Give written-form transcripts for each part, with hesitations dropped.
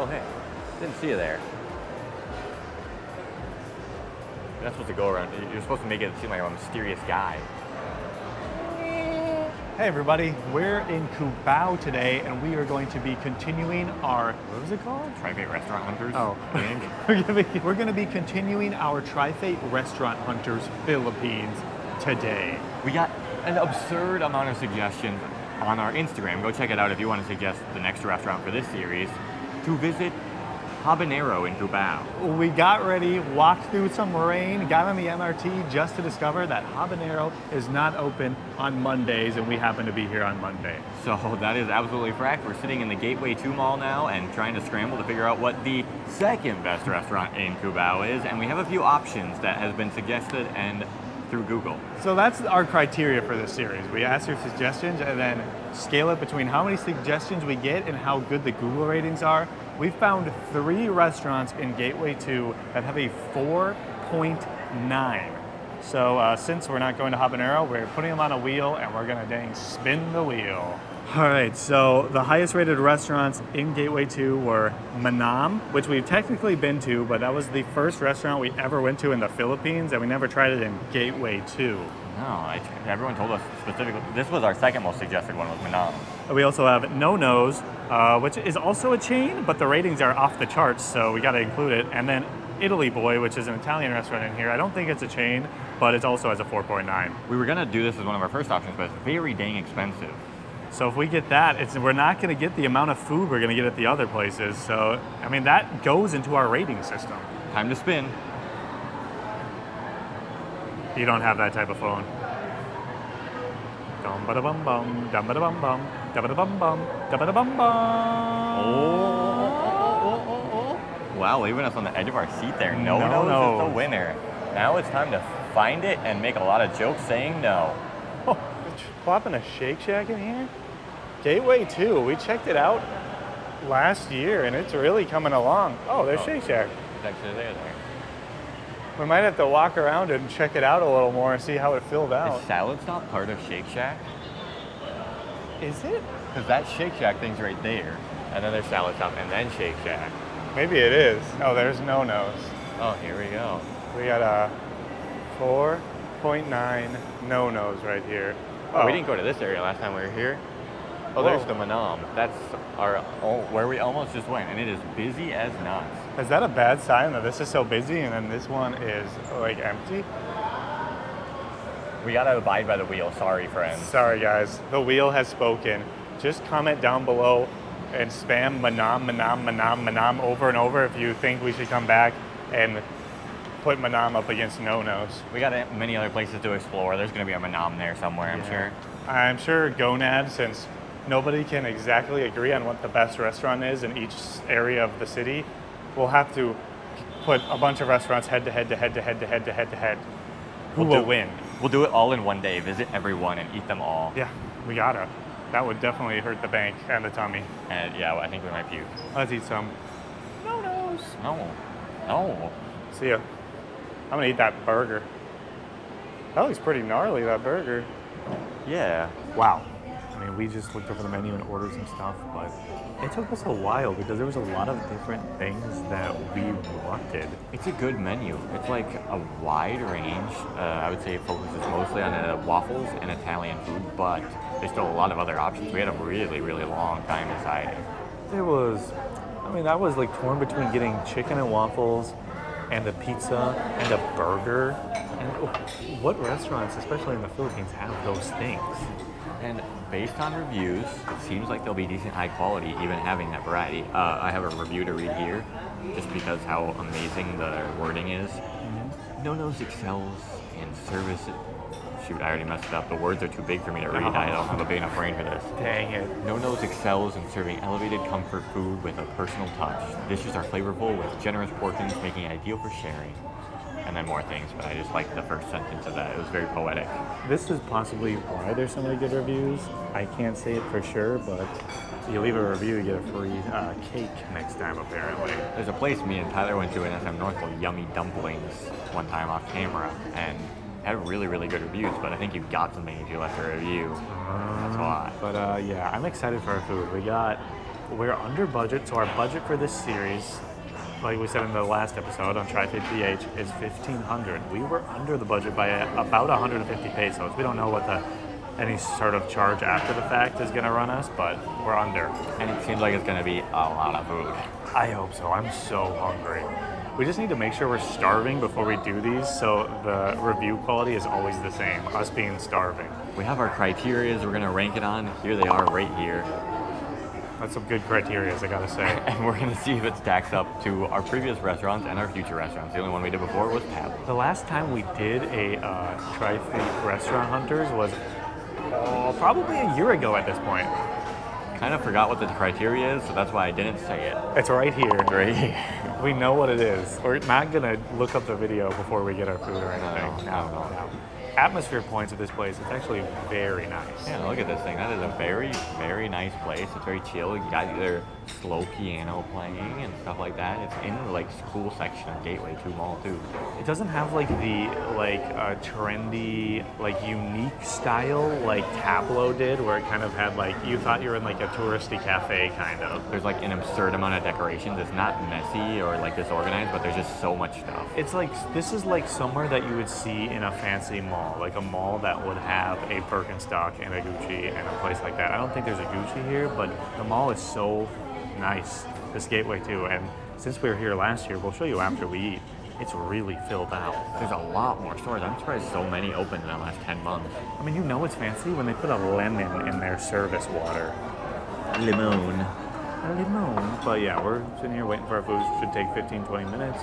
Oh, hey. Didn't see you there. You're not supposed to go around. You're supposed to make it seem like I'm a mysterious guy. Hey everybody, we're in Cubao today and we are going to be continuing our, what was it called? TriFate Restaurant Hunters. Oh, we're going to be continuing our TriFate Restaurant Hunters Philippines today. We got an absurd amount of suggestions on our Instagram. Go check it out if you want to suggest the next restaurant for this series to visit Habanero in Cubao. We got ready, walked through some rain, got on the MRT just to discover that Habanero is not open on Mondays, and we happen to be here on Monday. So that is absolutely correct. We're sitting in the Gateway 2 mall now and trying to scramble to figure out what the second best restaurant in Cubao is, and we have a few options that has been suggested and through Google. So that's our criteria for this series. We ask your suggestions and then scale it between how many suggestions we get and how good the Google ratings are. We found 3 restaurants in Gateway 2 that have a 4.9. So since we're not going to Habanero, we're putting them on a wheel and we're gonna dang spin the wheel. All right, so the highest rated restaurants in Gateway 2 were Manam, which we've technically been to, but that was the first restaurant we ever went to in the Philippines, and we never tried it in Gateway 2. No, everyone told us specifically. This was our second most suggested one, was Manam. We also have NoNos, which is also a chain, but the ratings are off the charts, so we got to include it. And then Italy Boy, which is an Italian restaurant in here. I don't think it's a chain, but it also has a 4.9. We were gonna do this as one of our first options, but it's very dang expensive. So if we get that, we're not going to get the amount of food we're going to get at the other places. So, I mean, that goes into our rating system. Time to spin. You don't have that type of phone. Dum ba da bum bum, dum ba da bum bum, da ba da bum bum, da ba da bum bum. Oh. Wow, leaving us on the edge of our seat there. NoNos is the winner. Now it's time to find it and make a lot of jokes saying no. Oh, plopping a Shake Shack in here? Gateway 2, we checked it out last year and it's really coming along. Oh, there's Shake Shack. It's actually there. We might have to walk around and check it out a little more and see how it filled out. Is Salad Stop part of Shake Shack? Is it? Because that Shake Shack thing's right there. And then there's Salad Stop and then Shake Shack. Maybe it is. Oh, there's NoNos. Oh, here we go. We got a 4.9 NoNos right here. Oh, we didn't go to this area last time we were here. Oh, there's the Manam. That's where we almost just went, and it is busy as nuts. Is that a bad sign that this is so busy and then this one is like empty? We gotta abide by the wheel. Sorry, friends. Sorry, guys. The wheel has spoken. Just comment down below and spam Manam, Manam, Manam, Manam over and over if you think we should come back and put Manam up against NoNos. We got many other places to explore. There's gonna be a Manam there somewhere, I'm sure. I'm sure Gonad, since nobody can exactly agree on what the best restaurant is in each area of the city, we'll have to put a bunch of restaurants head to head to head to head to head to head to head. Who will win? We'll do it all in one day. Visit everyone and eat them all. Yeah, we gotta. That would definitely hurt the bank and the tummy. And yeah, well, I think we might puke. Let's eat some. NoNos. No. See ya. I'm gonna eat that burger. That looks pretty gnarly, that burger. Yeah. Wow. I mean, we just looked over the menu and ordered some stuff, but it took us a while because there was a lot of different things that we wanted. It's a good menu. It's like a wide range. I would say it focuses mostly on waffles and Italian food, but there's still a lot of other options. We had a really, really long time deciding. There was, that was like torn between getting chicken and waffles and a pizza and a burger. And what restaurants, especially in the Philippines, have those things? And based on reviews, it seems like they'll be decent high quality, even having that variety. I have a review to read here, just because how amazing the wording is. Mm-hmm. NoNos excels in service. Shoot, I already messed it up. The words are too big for me to read. I don't have a big enough brain for this. Dang it. NoNos excels in serving elevated comfort food with a personal touch. Dishes are flavorful with generous portions, making it ideal for sharing. And then more things, but I just liked the first sentence of that. It was very poetic. This is possibly why there's so many good reviews. I can't say it for sure, but you leave a review, you get a free cake next time, apparently. There's a place me and Tyler went to in SM North called Yummy Dumplings one time off camera, and had really, really good reviews, but I think you got something if you left a review. That's why. But yeah, I'm excited for our food. We got we're under budget, so our budget for this series, like we said in the last episode on TriFate PH, is $1,500. We were under the budget by about 150 pesos. We don't know what any sort of charge after the fact is going to run us, but we're under. And it seems like it's going to be a lot of food. I hope so. I'm so hungry. We just need to make sure we're starving before we do these, so the review quality is always the same, us being starving. We have our criteria we're going to rank it on. Here they are right here. That's some good criteria, I gotta say. And we're going to see if it stacks up to our previous restaurants and our future restaurants. The only one we did before was Pablo. The last time we did a TriFate Restaurant Hunters was probably a year ago at this point. Kind of forgot what the criteria is, so that's why I didn't say it. It's right here. Right here. We know what it is. We're not gonna look up the video before we get our food or anything. No. Atmosphere points of this place, it's actually very nice. Yeah, look at this thing. That is a very, very nice place. It's very chill. You got their slow piano playing and stuff like that. It's in the cool section of Gateway 2 Mall too. It doesn't have the trendy, unique style like Tableau did, where it kind of had you thought you were in a touristy cafe kind of. There's an absurd amount of decorations. It's not messy or disorganized, but there's just so much stuff. It's this is somewhere that you would see in a fancy mall, like a mall that would have a Birkenstock and a Gucci and a place like that. I don't think there's a Gucci here, but the mall is so nice, this Gateway too. And since we were here last year, we'll show you after we eat, it's really filled out. There's a lot more stores. I'm surprised so many opened in the last 10 months. I mean, it's fancy when they put a lemon in their service water. Limon. But yeah, we're sitting here waiting for our food. It should take 15-20 minutes.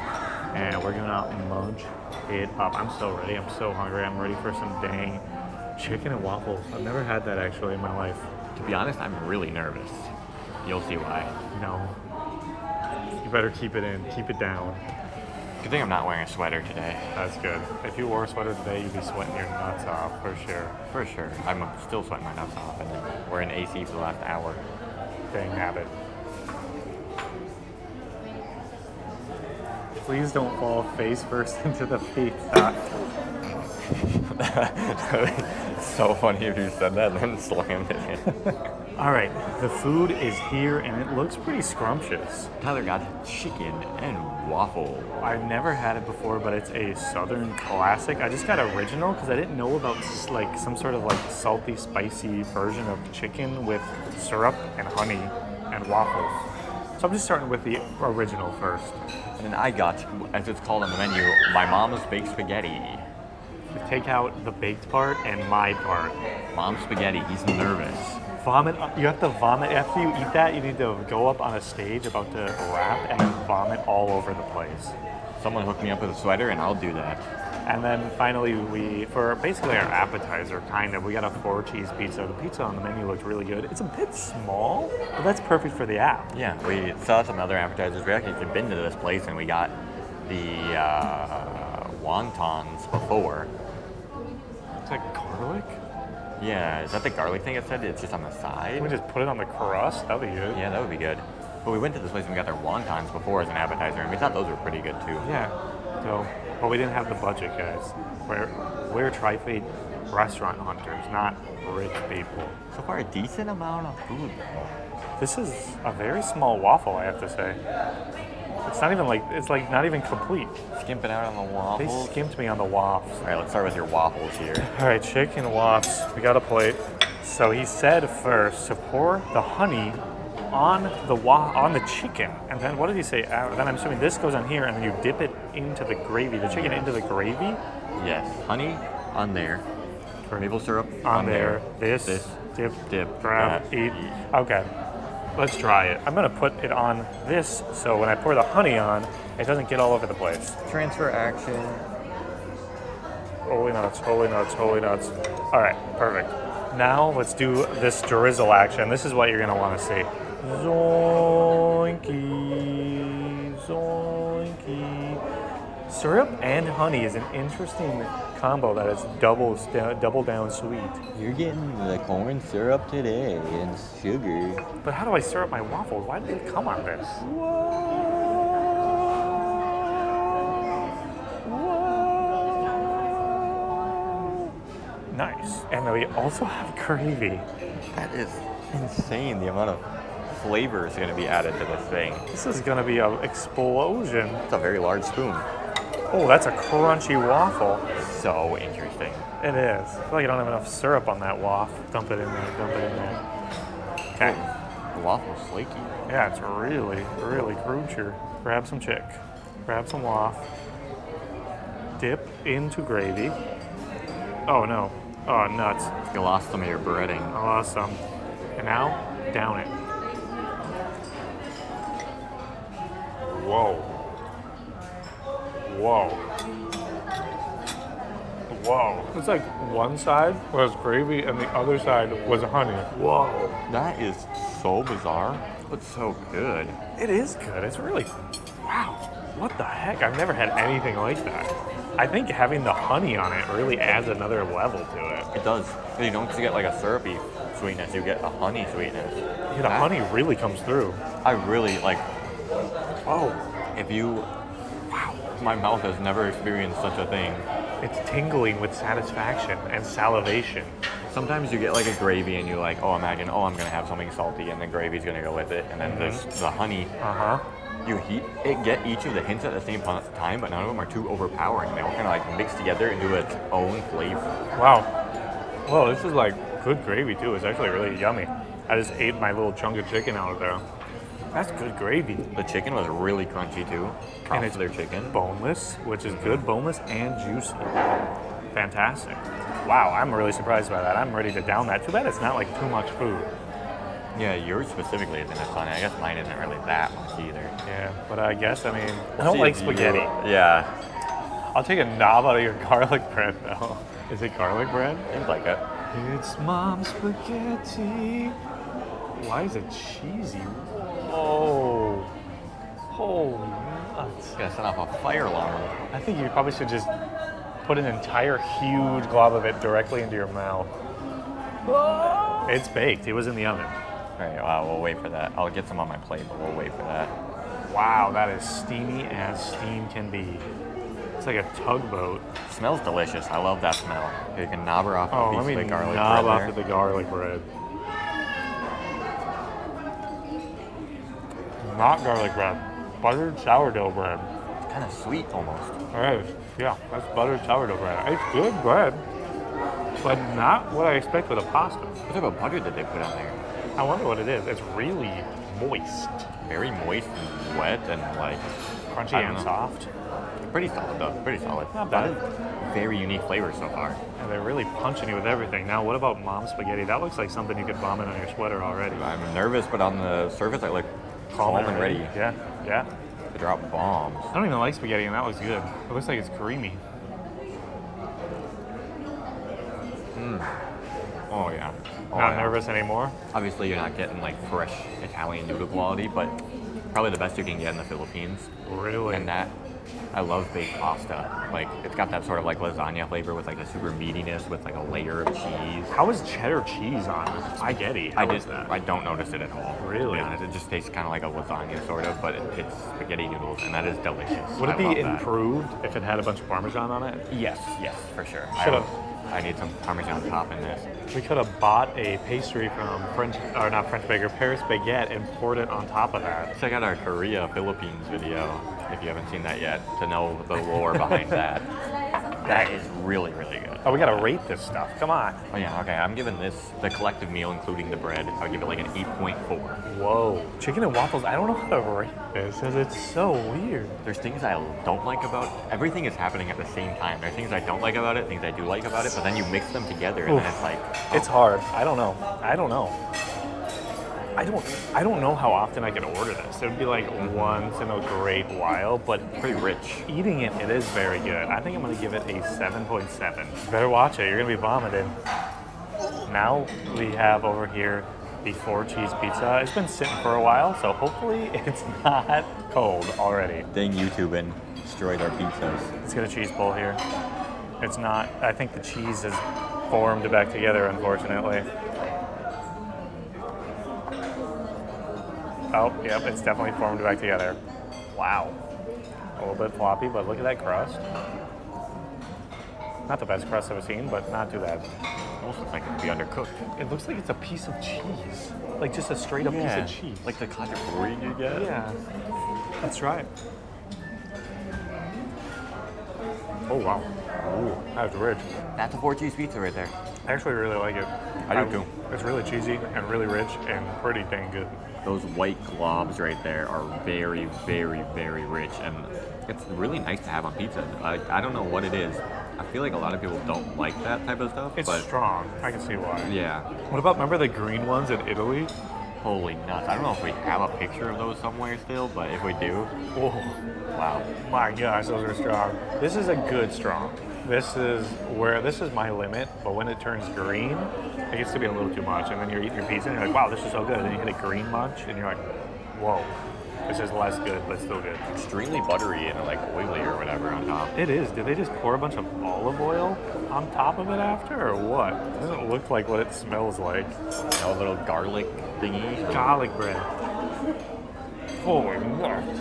And we're gonna munch it up. I'm so ready. I'm so hungry. I'm ready for some dang chicken and waffles. I've never had that actually in my life. To be honest, I'm really nervous. You'll see why. No. You better keep it in. Keep it down. Good thing I'm not wearing a sweater today. That's good. If you wore a sweater today, you'd be sweating your nuts off for sure. For sure. I'm still sweating my nuts off, and we're in AC for the last hour. Dang habit. Please don't fall face first into the pizza. It's so funny if you said that and then slammed it in. All right, the food is here and it looks pretty scrumptious. Tyler got chicken and waffle. I've never had it before, but it's a Southern classic. I just got original because I didn't know about some sort of salty, spicy version of chicken with syrup and honey and waffles. So I'm just starting with the original first. And then I got, as it's called on the menu, my mom's baked spaghetti. Take out the baked part and my part. Mom's spaghetti, he's nervous. Vomit, you have to vomit. After you eat that, you need to go up on a stage about to wrap and then vomit all over the place. Someone hook me up with a sweater and I'll do that. And then finally, for basically our appetizer, we got a 4-cheese pizza. The pizza on the menu looked really good. It's a bit small, but that's perfect for the app. Yeah, we saw some other appetizers. We actually had been to this place and we got the wontons before. It's like garlic? Yeah, is that the garlic thing it said? It's just on the side? Can we just put it on the crust? That'd be good. Yeah, that would be good. But we went to this place and we got their wontons before as an appetizer, and we thought those were pretty good too. Yeah. But we didn't have the budget, guys. We're TriFate Restaurant Hunters, not rich people. So far, a decent amount of food. This is a very small waffle, I have to say. It's not even not even complete. Skimping out on the waffles. They skimped me on the waffles. All right, let's start with your waffles here. All right, chicken waffles. We got a plate. So he said first to pour the honey on the chicken, and then what did he say? Then I'm assuming this goes on here, and then you dip it into the gravy. The chicken into the gravy. Yes, honey on there. Maple syrup on there. This dip, grab, eat. Okay. Let's try it. I'm gonna put it on this, so when I pour the honey on, it doesn't get all over the place. Transfer action. Holy nuts, holy nuts, holy nuts. All right, perfect. Now let's do this drizzle action. This is what you're gonna wanna see. Zoinky, zoinky. Syrup and honey is an interesting combo that is double down sweet. You're getting the corn syrup today and sugar. But how do I syrup my waffles? Why did it come on this? Whoa. Nice. And we also have gravy. That is insane, the amount of flavor is going to be added to this thing. This is gonna be an explosion. It's a very large spoon. Oh, that's a crunchy waffle. So interesting. It is. I feel like I don't have enough syrup on that waffle. Dump it in there, dump it in there. Okay. The waffle's flaky. Yeah, it's really, really crunchy. Grab some chick. Grab some waffle. Dip into gravy. Oh no. Oh, nuts. You lost some of your breading. I lost some. And now, down it. Whoa. Whoa. Whoa. It's like one side was gravy and the other side was honey. Whoa. That is so bizarre, but so good. It is good. It's really, wow. What the heck? I've never had anything like that. I think having the honey on it really adds another level to it. It does. You don't just get like a syrupy sweetness, you get a honey sweetness. Yeah, the honey really comes through. I really like, Oh, if you, wow, my mouth has never experienced such a thing. it's tingling with satisfaction and salivation. Sometimes you get like a gravy and you're like, oh, imagine, oh, I'm gonna have something salty and the gravy's gonna go with it. And then there's the honey. Uh-huh. You get each of the hints at the same time, but none of them are too overpowering. They all kind of like mix together into its own flavor. Wow. Well, this is like good gravy too. It's actually really yummy. I just ate my little chunk of chicken out of there. That's good gravy. The chicken was really crunchy too. And it's for their chicken. Boneless, which is good, boneless and juicy. Fantastic. Wow, I'm really surprised by that. I'm ready to down that. Too bad it's not like too much food. Yeah, yours specifically isn't as funny. I guess mine isn't really that much either. Yeah, but I guess, I mean, I don't like spaghetti. Yeah, I'll take a knob out of your garlic bread though. Is it garlic bread? seems like it. It's mom's spaghetti. Why is it cheesy? Whoa. Holy nuts. Gonna set off a fire alarm. I think you probably should just put an entire huge glob of it directly into your mouth. It's baked. It was in the oven. All right, well, we'll wait for that. I'll get some on my plate, but we'll wait for that. Wow, that is steamy as steam can be. It's like a tugboat. Smells delicious. I love that smell. Here, you can knob her off Oh, a let piece me of the garlic knob bread off there. of the garlic bread. Not garlic bread. Buttered sourdough bread. It's kind of sweet almost. All right, yeah, that's buttered sourdough bread. It's good bread, but not what I expect with a pasta. What type of butter did they put on there? I wonder what it is. It's really moist. Very moist and wet and like Crunchy I don't and know. soft. Pretty solid though. Pretty solid. Not bad. That is very unique flavor so far. And they're really punching you with everything. Now, what about mom's spaghetti? That looks like something you could vomit on your sweater already. I'm nervous, but on the surface I look calm and ready Yeah, yeah. to drop bombs. I don't even like spaghetti, and that looks good. It looks like it's creamy. Oh yeah. Oh, Not yeah. nervous anymore. Obviously, you're not getting like fresh Italian noodle quality, but probably the best you can get in the Philippines. Really? And that, I love baked pasta. Like, it's got that sort of like lasagna flavor with like the super meatiness with like a layer of cheese. How is cheddar cheese on spaghetti? How is that? I don't notice it at all. Really? To be honest, it just tastes kind of like a lasagna sort of, but it's spaghetti noodles, and that is delicious. Would it I be love that. improved if it had a bunch of Parmesan on it? Yes, for sure. Should've. I need some Parmesan top in this. We could have bought a pastry from Paris Baguette and poured it on top of that. Check out our Korea Philippines video if you haven't seen that yet to know the lore behind that. That is really, really good. Oh, we gotta rate this stuff. Come on. Oh yeah, okay. I'm giving this the collective meal, including the bread. I'll give it like an 8.4. Whoa. Chicken and waffles, I don't know how to rate this because it's so weird. There's things I don't like about everything is happening at the same time. There's things I don't like about it, things I do like about it, but then you mix them together and Oof. then it's like It's hard. I don't know. I don't know how often I could order this. It would be like once in a great while, but pretty rich. eating it, it is very good. I think I'm gonna give it a 7.7. Better watch it, you're gonna be vomiting. Now we have over here the 4 cheese pizza. It's been sitting for a while, so hopefully it's not cold already. Dang YouTube and destroyed our pizzas. Let's get a cheese bowl here. It's not, I think the cheese is formed back together, unfortunately. Oh, yep, it's definitely formed back together. Wow. A little bit floppy, but look at that crust. Not the best crust I've seen, but not too bad. almost looks like it could be undercooked. It looks like it's a piece of cheese. Like just a straight up piece of cheese. Like the khachapuri you get. Yeah. That's right. Oh wow. Ooh, that's rich. That's a 4-cheese pizza right there. I actually really like it. I do too. It's really cheesy and really rich and pretty dang good. Those white globs right there are very, very, very rich, and it's really nice to have on pizza. I don't know what it is. I feel like a lot of people don't like that type of stuff. It's but strong. I can see why. yeah. What about, remember the green ones in Italy? Holy nuts. I don't know if we have a picture of those somewhere still, but if we do, Oh, wow. my gosh, those are strong. This is a good strong. This is my limit, but when it turns green, it gets to be a little too much. And then you're eating your pizza and you're like, wow, this is so good. And then you hit a green munch and you're like, whoa, this is less good, but still good. Extremely buttery and like oily or whatever on top. It is. Did they just pour a bunch of olive oil on top of it after, or what? It doesn't look like what it smells like. You know, a little garlic thingy. Garlic bread. Holy nuts.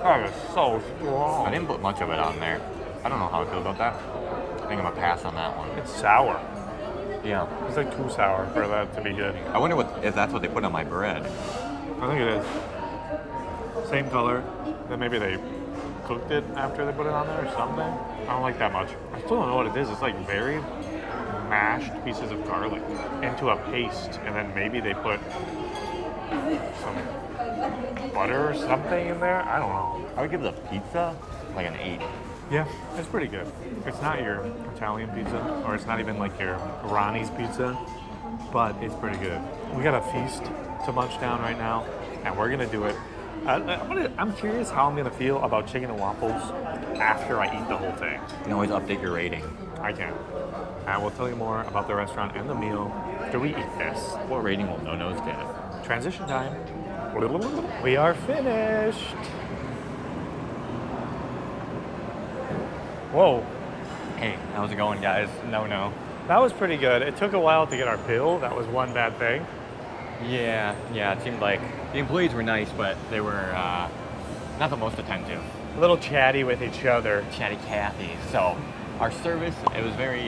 That is so I strong. didn't put much of it on there. I don't know how I feel about that. I think I'm gonna pass on that one. It's sour. Yeah. It's like too sour for that to be good. I wonder if that's what they put on my bread. I think it is. Same color. Then maybe they cooked it after they put it on there or something. I don't like that much. I still don't know what it is. It's like very mashed pieces of garlic into a paste, and then maybe they put some butter or something in there. I don't know. I would give the pizza like an 8. Yeah, it's pretty good. It's not your Italian pizza, or it's not even like your Ronnie's pizza, but it's pretty good. We got a feast to munch down right now, and we're gonna do it. I'm curious how I'm gonna feel about chicken and waffles after I eat the whole thing. You can always update your rating. I can. And we'll tell you more about the restaurant and the meal after we eat this. What rating will NoNos get? Transition time. We are finished. Whoa, Hey, how's it going, guys? No. that was pretty good. It took a while to get our bill. That was one bad thing. Yeah. It seemed like the employees were nice, but they were not the most attentive. A little chatty with each other. Chatty Cathy. So our service, it was very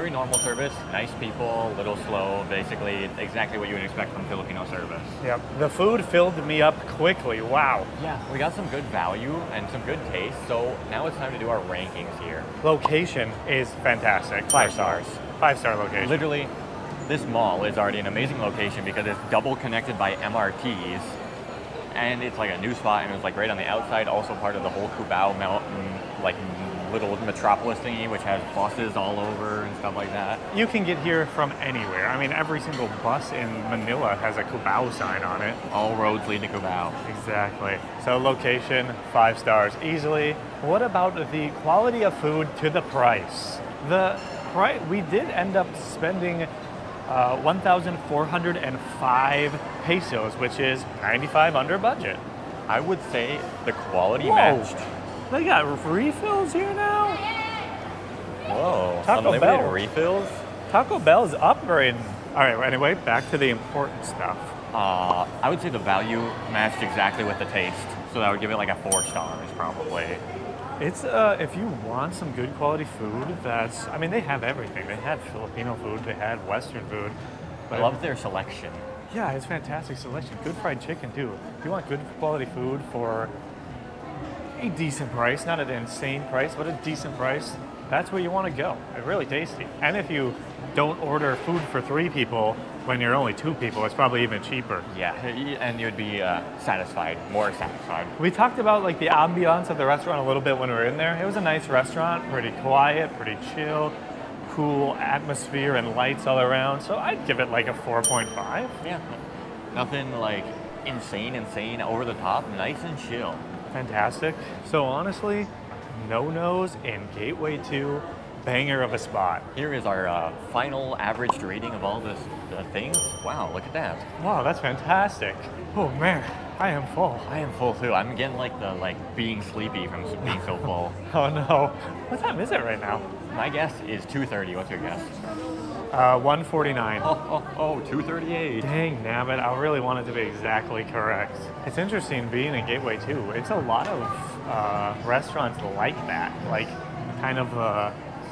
normal service. Nice people, a little slow. Basically, exactly what you would expect from Filipino service. Yep. The food filled me up quickly. Wow. Yeah, we got some good value and some good taste. So now it's time to do our rankings here. Location is fantastic. 5 stars. 5-star location. Literally, this mall is already an amazing location because it's double connected by MRTs, and it's like a new spot, and it was like right on the outside, also part of the whole Cubao like little metropolis thingy, which has buses all over and stuff like that. You can get here from anywhere. I mean, every single bus in Manila has a Cubao sign on it. All roads lead to Cubao. Exactly. So location, 5 stars easily. What about the quality of food to the price? We did end up spending 1,405 pesos, which is 95 under budget. I would say the quality Whoa. matched. They got refills here now? Whoa, Taco unlimited Bell. refills? Taco Bell's upgrading. All right, anyway, back to the important stuff. I would say the value matched exactly with the taste. So that would give it like a 4 stars probably. It's if you want some good quality food, they have everything. They had Filipino food, they had Western food. I love their selection. Yeah, it's fantastic selection. Good fried chicken too. If you want good quality food for a decent price, not an insane price, but a decent price, that's where you want to go. It's really tasty. And if you don't order food for 3 people when you're only 2 people, it's probably even cheaper. Yeah, and you'd be more satisfied. We talked about like the ambiance of the restaurant a little bit when we were in there. It was a nice restaurant, pretty quiet, pretty chill, cool atmosphere and lights all around. So I'd give it like a 4.5. Yeah, nothing like insane, over the top, nice and chill. Fantastic. So honestly, NoNos in Gateway 2, banger of a spot. Here is our final averaged rating of all the things. Wow, look at that. Wow, that's fantastic. Oh man, I am full. I am full too. I'm getting like the being sleepy from being so full. Oh no. What time is it right now? My guess is 2:30. What's your guess? 1:49. Oh, 2:38. Dang, nabbit. I really wanted to be exactly correct. It's interesting being in Gateway 2. It's a lot of restaurants like that. Like kind of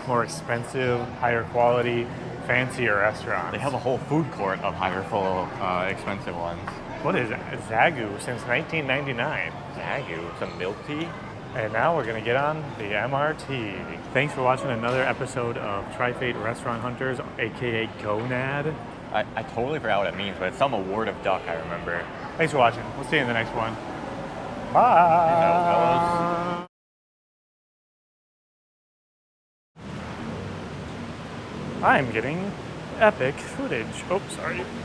more expensive, higher quality fancier restaurants. They have a whole food court of higher full, expensive ones. What is Zagu since 1999? Zagu, some milk tea. And now we're gonna get on the MRT. Thanks for watching another episode of TriFate Restaurant Hunters, aka GONAD. I totally forgot what it means, but it's some award of duck, I remember. Thanks for watching. We'll see you in the next one. Peace out, Bye. I'm getting epic footage. Oh, sorry.